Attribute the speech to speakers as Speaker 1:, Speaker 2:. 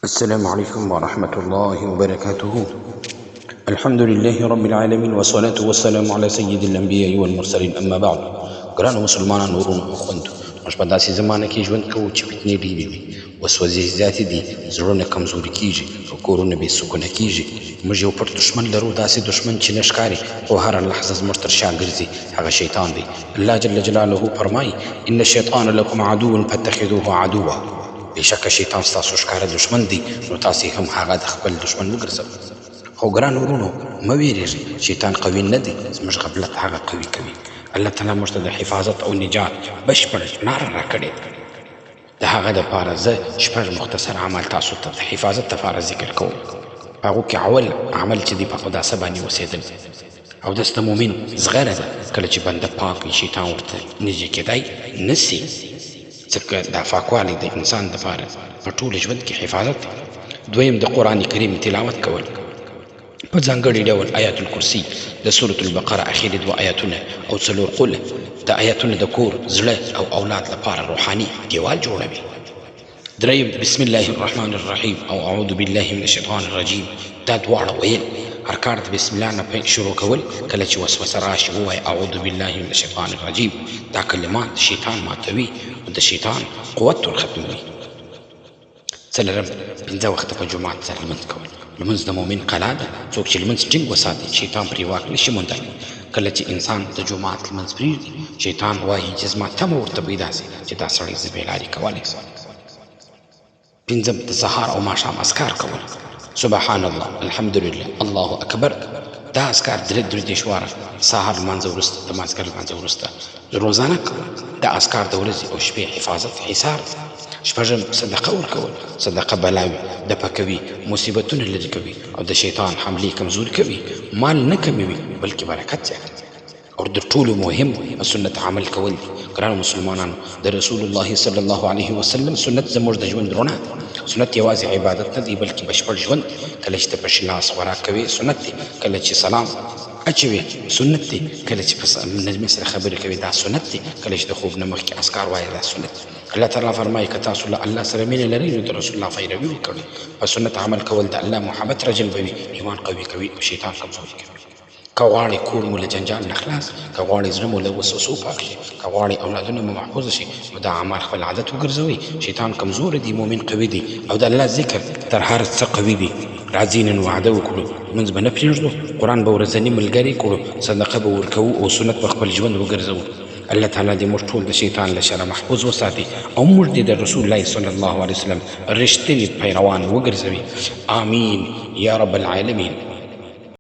Speaker 1: السلام عليكم ورحمة الله وبركاته. الحمد لله رب العالمين والصلاة والسلام على سيد الأنبياء والمرسلين، أما بعد. ګرانو مسلمانانو ورونو او خویندو، موږ په داسې زمانه کې ژوند کوو چې فتنې ډېرې وي، وسوسې زیاتې دي، زړونه کمزوري کېږي او کورونه بې سکونه کېږي. موږ یو پټ دښمن لرو، داسې دښمن چې نه ښکاري خو هره لحظه زموږ تر شا ګرځي. هغه شیطان دی. الله جل جلاله فرمایي: ان الشیطان لکم عدو فاتخذوه عدوا. بېشکه شیطان ستاسو ښکاره دښمن دی، نو تاسې هم هغه د خپل دښمن وګرځوئ. خو ګرانو ورونو، مه ویرېږئ، شیطان قوي نه دی، زموږ غفلت هغه قوي کوي. الله تعالی موږ ته د حفاظت او نجات بشپړه لاره راکړې ده. د هغه دپاره زه شپږ مختصر عمل تاسو ته د حفاظت دپاره ذکر کوم. په هغو کې اول عمل چې دی په قداسه باندې اوسېدل. اودس د مؤمن زغره ده. کله چې بنده پاک وي، شیطان ورته نږدې کېدی نه سي، ځکه دا پاکوالی د انسان دپاره په ټول ژوند کې حفاظت دی. دویم د قرآن کریم تلاوت کول، په ځانګړي ډول آیات الکرسي، د سورة البقره اخري 2 آیاتونه او 4 قله. د آیاتونه د کور، زړه او اولاد لپاره روحاني دیوال جوړوي. دریم بسم الله الرحمن الرحیم او اعوذ بالله من الشیطان الرجیم. دا دواړه ویل، هر کار د بسم الله نه شروع کول. کله چې وسوسه راشي ووایه اعوذ بالله من الشیطان الرجیم. دا کلمات شیطان ماتوي او د شیطان قوت ختموي. څلورم 5 وخته په جومات سره لمونځ کول. لمونځ د مؤمن قلعه ده. څوک چې لمونځ ټینګ وساتي، شیطان پرې واک نشي موندلی. کله چې انسان د جومات لمونځ پرېږدي، شیطان وایي چې زما تمه ورته پیدا سي چې دا سړی زه بېلارې کولی سم. پنځم د سهار او ماښام اذکار کول. سبحان الله، الحمدلله، الله اکبر. دا اذکار 3 واره سهار لمانځه وروسته، د مازدیګر لمانځه وروسته روزانه کول. دا اذکار د ورځې او شپې حفاظت حصار دی. شپږم صدقه ورکول. صدقه بلاوي دفع کوي، مصیبتونه لرې کوي او د شیطان حملې کمزوري کوي. مال نه کموي بلکې برکت زیاتوي. او د ټولو مهم سنت عمل کول دي. ګرانو مسلمانانو، د رسول الله صلی الله علیه وسلم سنت زموږ د ژوند رڼا ده. سنت یوازې عبادت نه دی بلکې بشپړ ژوند. کله چې ته په لاس خوراک کوې، سنت دی. کله چې سلام اچوي، سنت دی. کله چې په نرمۍ سره خبرې کوي، دا سنت دی. کله چې د خوب نه مخکې اذکار وایې، دا سنت دی. الله تعالی فرمایي که تاسو له الله سره مینه لرئ، نو د رسول الله پیروي وکړئ. په سنت عمل کول د الله محبت راجلبوي، ایمان قوي کوي او شیطان کمزوري کوي. که غواړئ کور مو له جنجال نه خلاص، که غواړئ زړه مو له وسوسو پاک شي، که غواړئ اولادونه مو محفوظ شي، نو دا اعمال خپل عادت وګرځوئ. شیطان کمزوری دی، مؤمن قوي دی، او د الله ذکر تر هر څه قوي دی. راځئ نن وعده وکړو، لمونځ به نه پرېږدو، قرآن به ورځني ملګري کړو، صدقه به ورکوو او سنت به خپل ژوند وګرځوو. الله تعالی دې موږ ټول د شیطان له شره محفوظ وساتي او موږ دې د رسول الله صلی الله علیه وسلم رښتیني پیروان وګرځوي. آمین یا رب العالمین.